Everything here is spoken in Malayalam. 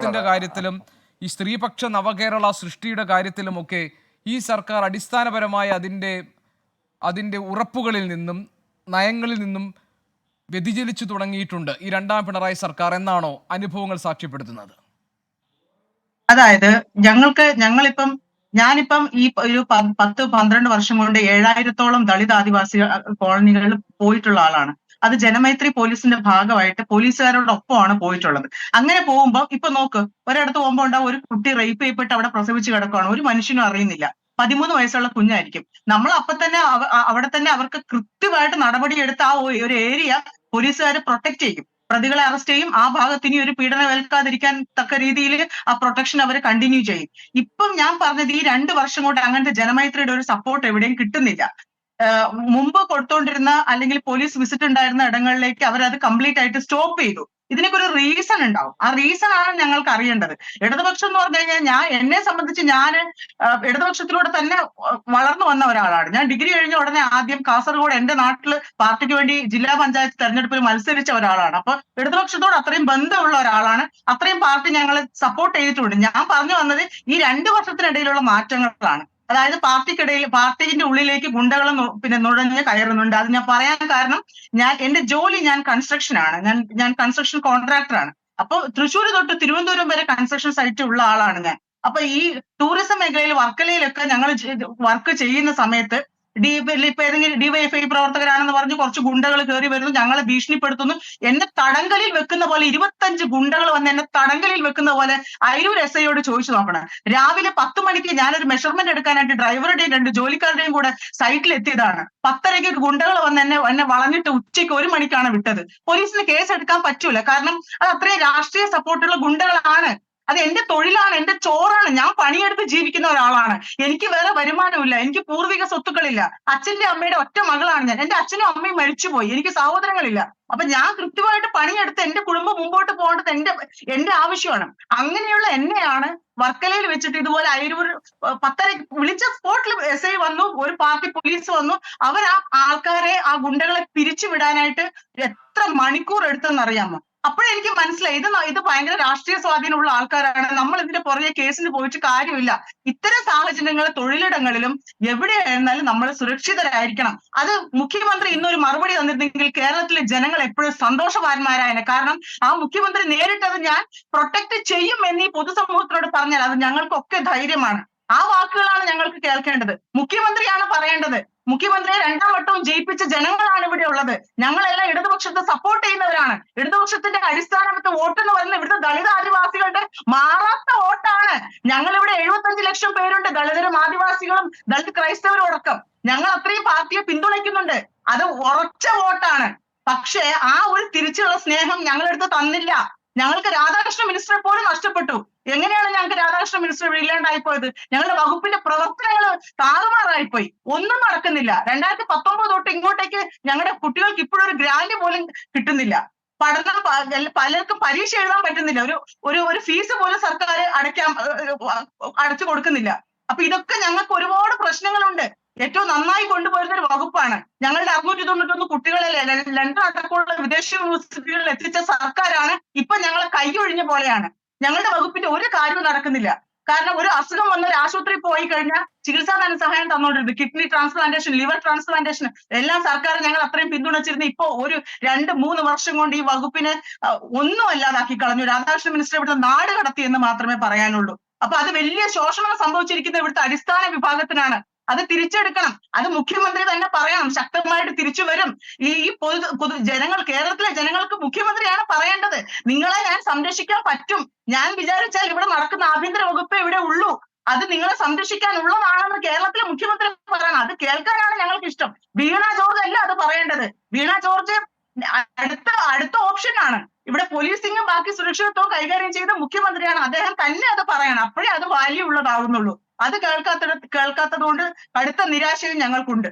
ത്തിന്റെ കാര്യത്തിലും ഈ സ്ത്രീപക്ഷ നവകേരള സൃഷ്ടിയുടെ കാര്യത്തിലുമൊക്കെ ഈ സർക്കാർ അടിസ്ഥാനപരമായ അതിൻ്റെ ഉറപ്പുകളിൽ നിന്നും നയങ്ങളിൽ നിന്നും വ്യതിചലിച്ചു തുടങ്ങിയിട്ടുണ്ട് ഈ രണ്ടാം പിണറായി സർക്കാർ എന്നാണോ അനുഭവങ്ങൾ സാക്ഷ്യപ്പെടുത്തുന്നത്? അതായത് ഞാനിപ്പം ഈ ഒരു 10-12 വർഷം കൊണ്ട് 7000-ഓളം ദളിത് ആദിവാസി കോളനികളിൽ പോയിട്ടുള്ള ആളാണ്. അത് ജനമൈത്രി പോലീസിന്റെ ഭാഗമായിട്ട് പോലീസുകാരോടൊപ്പമാണ് പോയിട്ടുള്ളത്. അങ്ങനെ പോകുമ്പോൾ ഇപ്പൊ നോക്ക്, ഒരിടത്ത് പോകുമ്പോൾ ഉണ്ടാവും ഒരു കുട്ടി റേപ്പ് ചെയ്യപ്പെട്ട് അവിടെ പ്രസവിച്ച് കിടക്കുകയാണ്, ഒരു മനുഷ്യനും അറിയുന്നില്ല. 13 വയസ്സുള്ള കുഞ്ഞായിരിക്കും. നമ്മൾ അപ്പൊ തന്നെ അവിടെ തന്നെ അവർക്ക് കൃത്യമായിട്ട് നടപടിയെടുത്ത് ആ ഒരു ഏരിയ പോലീസുകാർ പ്രൊട്ടക്ട് ചെയ്യും, പ്രതികളെ അറസ്റ്റ് ചെയ്യും, ആ ഭാഗത്ത് ഇനി ഒരു പീഡനം ഏൽക്കാതിരിക്കാൻ തക്ക രീതിയിൽ ആ പ്രൊട്ടക്ഷൻ അവർ കണ്ടിന്യൂ ചെയ്യും. ഇപ്പം ഞാൻ പറഞ്ഞത് ഈ 2 വർഷം കൊണ്ട് അങ്ങനത്തെ ജനമൈത്രിയുടെ ഒരു സപ്പോർട്ട് എവിടെയും കിട്ടുന്നില്ല. മുമ്പ് കൊടുത്തോണ്ടിരുന്ന അല്ലെങ്കിൽ പോലീസ് വിസിറ്റ് ഉണ്ടായിരുന്ന ഇടങ്ങളിലേക്ക് അവരത് കംപ്ലീറ്റ് ആയിട്ട് സ്റ്റോപ്പ് ചെയ്തു. ഇതിനൊക്കെ ഒരു റീസൺ ഉണ്ടാവും. ആ റീസൺ ആണ് ഞങ്ങൾക്ക് അറിയേണ്ടത്. ഇടതുപക്ഷം എന്ന് പറഞ്ഞു കഴിഞ്ഞാൽ എന്നെ സംബന്ധിച്ച് ഞാൻ ഇടതുപക്ഷത്തിലൂടെ തന്നെ വളർന്നു വന്ന ഒരാളാണ്. ഞാൻ ഡിഗ്രി കഴിഞ്ഞ ഉടനെ ആദ്യം കാസർഗോഡ് എന്റെ നാട്ടിൽ പാർട്ടിക്ക് വേണ്ടി ജില്ലാ പഞ്ചായത്ത് തെരഞ്ഞെടുപ്പിൽ മത്സരിച്ച ഒരാളാണ്. അപ്പൊ ഇടതുപക്ഷത്തോട് അത്രയും ബന്ധമുള്ള ഒരാളാണ്. അത്രയും പാർട്ടി ഞങ്ങളെ സപ്പോർട്ട് ചെയ്തിട്ടുണ്ട്. ഞാൻ പറഞ്ഞു വന്നത് ഈ 2 വർഷത്തിനിടയിലുള്ള മാറ്റങ്ങളാണ്. അതായത് പാർട്ടിന്റെ ഉള്ളിലേക്ക് ഗുണ്ടകൾ നുഴഞ്ഞ് കയറുന്നുണ്ട്. അത് ഞാൻ പറയാൻ കാരണം, എന്റെ ജോലി ഞാൻ കൺസ്ട്രക്ഷൻ ആണ്. ഞാൻ കൺസ്ട്രക്ഷൻ കോൺട്രാക്ടർ ആണ്. അപ്പൊ തൃശ്ശൂർ തൊട്ട് തിരുവനന്തപുരം വരെ കൺസ്ട്രക്ഷൻ സൈറ്റ് ഉള്ള ആളാണ് ഞാൻ. അപ്പൊ ഈ ടൂറിസം മേഖലയിൽ വർക്കലയിലൊക്കെ ഞങ്ങൾ വർക്ക് ചെയ്യുന്ന സമയത്ത് ഇപ്പൊ ഏതെങ്കിലും ഡിവൈഎഫ്ഐ പ്രവർത്തകരാണെന്ന് പറഞ്ഞ് കുറച്ച് ഗുണ്ടകൾ കയറി വരുന്നു, ഞങ്ങളെ ഭീഷണിപ്പെടുത്തുന്നു. എന്നെ തടങ്കലിൽ വെക്കുന്ന പോലെ 25 ഗുണ്ടകൾ വന്ന് എന്നെ തടങ്കലിൽ വെക്കുന്ന പോലെ അയിരൂർ SIയോട് ചോദിച്ചു നോക്കണം. രാവിലെ 10 മണിക്ക് ഞാനൊരു മെഷർമെന്റ് എടുക്കാനായിട്ട് ഡ്രൈവറുടെയും 2 ജോലിക്കാരുടെയും കൂടെ സൈറ്റിൽ എത്തിയതാണ്. 10:30 ഗുണ്ടകൾ വന്ന് എന്നെ വളഞ്ഞിട്ട് ഉച്ചയ്ക്ക് 1 മണിക്കാണ് വിട്ടത്. പോലീസിന് കേസ് എടുക്കാൻ പറ്റൂല, കാരണം അത് അത്രയും രാഷ്ട്രീയ സപ്പോർട്ടുള്ള ഗുണ്ടകളാണ്. അത് എന്റെ തൊഴിലാണ്, എന്റെ ചോറാണ്. ഞാൻ പണിയെടുത്ത് ജീവിക്കുന്ന ഒരാളാണ്. എനിക്ക് വേറെ വരുമാനമില്ല, എനിക്ക് പൂർവിക സ്വത്തുക്കളില്ല. അച്ഛന്റെ അമ്മയുടെ ഒറ്റ മകളാണ് ഞാൻ. എന്റെ അച്ഛനും അമ്മയും മരിച്ചുപോയി, എനിക്ക് സഹോദരങ്ങളില്ല. അപ്പൊ ഞാൻ കൃത്യമായിട്ട് പണിയെടുത്ത് എന്റെ കുടുംബം മുമ്പോട്ട് പോകേണ്ടത് എന്റെ ആവശ്യമാണ്. അങ്ങനെയുള്ള എന്നെയാണ് വർക്കലയിൽ വെച്ചിട്ട് ഇതുപോലെ അയിരൂർ 10:30 വിളിച്ച സ്പോട്ടിൽ SI വന്നു, ഒരു പാർട്ടി പോലീസ് വന്നു. അവർ ആ ആൾക്കാരെ, ആ ഗുണ്ടകളെ പിരിച്ചു വിടാനായിട്ട് എത്ര മണിക്കൂർ എടുത്തെന്നറിയാമോ? അപ്പോഴെനിക്ക് മനസ്സിലായി ഇത് ഭയങ്കര രാഷ്ട്രീയ സ്വാധീനമുള്ള ആൾക്കാരാണ്. നമ്മൾ ഇതിന്റെ പുറകെ കേസിന് പോയിട്ട് കാര്യമില്ല. ഇത്തരം സാഹചര്യങ്ങൾ തൊഴിലിടങ്ങളിലും എവിടെയായിരുന്നാലും നമ്മൾ സുരക്ഷിതരായിരിക്കണം. അത് മുഖ്യമന്ത്രി ഇന്നൊരു മറുപടി തന്നിരുന്നെങ്കിൽ കേരളത്തിലെ ജനങ്ങൾ എപ്പോഴും സന്തോഷവാന്മാരായനെ. കാരണം ആ മുഖ്യമന്ത്രി നേരിട്ടത് ഞാൻ പ്രൊട്ടക്ട് ചെയ്യും എന്നീ പൊതുസമൂഹത്തിനോട് പറഞ്ഞാൽ അത് ഞങ്ങൾക്കൊക്കെ ധൈര്യമാണ്. ആ വാക്കുകളാണ് ഞങ്ങൾക്ക് കേൾക്കേണ്ടത്. മുഖ്യമന്ത്രിയാണ് പറയേണ്ടത്. മുഖ്യമന്ത്രിയെ 2ാം വട്ടവും ജയിപ്പിച്ച ജനങ്ങളാണ് ഇവിടെ ഉള്ളത്. ഞങ്ങളെല്ലാം ഇടതുപക്ഷത്തെ സപ്പോർട്ട് ചെയ്യുന്നവരാണ്. ഇടതുപക്ഷത്തിന്റെ അടിസ്ഥാനത്തെ വോട്ട് എന്ന് പറയുന്നത് ഇവിടുത്തെ ദളിത് ആദിവാസികളുടെ മാറാത്ത വോട്ടാണ്. ഞങ്ങളിവിടെ 75 ലക്ഷം പേരുണ്ട്, ദളിതരും ആദിവാസികളും ദളിത് ക്രൈസ്തവരും അടക്കം. ഞങ്ങൾ അത്രയും പാർട്ടിയെ പിന്തുണയ്ക്കുന്നുണ്ട്. അത് ഉറച്ച വോട്ടാണ്. പക്ഷേ ആ ഒരു തിരിച്ചുള്ള സ്നേഹം ഞങ്ങളെടുത്ത് തന്നില്ല. ഞങ്ങൾക്ക് രാധാകൃഷ്ണ മിനിസ്റ്ററെ പോലും നഷ്ടപ്പെട്ടു. എങ്ങനെയാണ് ഞങ്ങൾക്ക് രാധാകൃഷ്ണ മിനിസ്റ്റർ ഇല്ലാണ്ടായിപ്പോയത്? ഞങ്ങളുടെ വകുപ്പിന്റെ പ്രവർത്തനങ്ങൾ താറുമാറായിപ്പോയി. ഒന്നും നടക്കുന്നില്ല. 2019 തൊട്ട് ഇങ്ങോട്ടേക്ക് ഞങ്ങളുടെ കുട്ടികൾക്ക് ഇപ്പോഴും ഒരു ഗ്രാന്റ് പോലും കിട്ടുന്നില്ല. പഠനം പലർക്കും പരീക്ഷ എഴുതാൻ പറ്റുന്നില്ല. ഒരു ഫീസ് പോലും സർക്കാർ അടച്ചു കൊടുക്കുന്നില്ല. അപ്പൊ ഇതൊക്കെ ഞങ്ങൾക്ക് ഒരുപാട് പ്രശ്നങ്ങളുണ്ട്. ഏറ്റവും നന്നായി കൊണ്ടുപോയിരുന്ന ഒരു വകുപ്പാണ്. ഞങ്ങളുടെ 691 കുട്ടികളെ ലണ്ടൻ അടക്കമുള്ള വിദേശ യൂണിവേഴ്സിറ്റികളിൽ എത്തിച്ച സർക്കാരാണ്. ഇപ്പൊ ഞങ്ങളെ കൈയൊഴിഞ്ഞ പോലെയാണ്. ഞങ്ങളുടെ വകുപ്പിന്റെ ഒരു കാര്യവും നടക്കുന്നില്ല. കാരണം ഒരു അസുഖം വന്ന ഒരു ആശുപത്രി പോയി കഴിഞ്ഞാൽ ചികിത്സാ ധനസഹായം തന്നോണ്ടിരുന്നു. കിഡ്നി ട്രാൻസ്പ്ലാന്റേഷൻ, ലിവർ ട്രാൻസ്പ്ലാന്റേഷൻ എല്ലാം സർക്കാർ ഞങ്ങൾ അത്രയും പിന്തുണച്ചിരുന്നു. ഇപ്പൊ ഒരു 2-3 വർഷം കൊണ്ട് ഈ വകുപ്പിനെ ഒന്നും അല്ലാതാക്കി കളഞ്ഞു. രാധാകൃഷ്ണ മിനിസ്റ്റർ ഇവിടുത്തെ നാട് കടത്തി എന്ന് മാത്രമേ പറയാനുള്ളൂ. അപ്പൊ അത് വലിയ ശോഷണം സംഭവിച്ചിരിക്കുന്ന ഇവിടുത്തെ അടിസ്ഥാന വിഭാഗത്തിനാണ്. അത് തിരിച്ചെടുക്കണം. അത് മുഖ്യമന്ത്രി തന്നെ പറയണം. ശക്തമായിട്ട് തിരിച്ചു വരും. ഈ കേരളത്തിലെ ജനങ്ങൾക്ക് മുഖ്യമന്ത്രിയാണ് പറയേണ്ടത്. നിങ്ങളെ ഞാൻ സംരക്ഷിക്കാൻ പറ്റും. ഞാൻ വിചാരിച്ചാൽ ഇവിടെ നടക്കുന്ന ആഭ്യന്തര വകുപ്പ് ഇവിടെ ഉള്ളൂ. അത് നിങ്ങളെ സംരക്ഷിക്കാനുള്ളതാണെന്ന് കേരളത്തിലെ മുഖ്യമന്ത്രി പറയണം. അത് കേൾക്കാനാണ് ഞങ്ങൾക്ക് ഇഷ്ടം. വീണ ജോർജ് അല്ല അത് പറയേണ്ടത്. വീണ ജോർജ് അടുത്ത ഓപ്ഷൻ ആണ്. ഇവിടെ പോലീസിംഗും ബാക്കി സുരക്ഷിതത്വവും കൈകാര്യം ചെയ്ത മുഖ്യമന്ത്രിയാണ്. അദ്ദേഹം തന്നെ അത് പറയണം. അപ്പോഴേ അത് വാല്യൂ ഉള്ളതാവുന്നുള്ളൂ. അത് കേൾക്കാത്തത് കൊണ്ട് കടുത്ത നിരാശയും ഞങ്ങൾക്കുണ്ട്.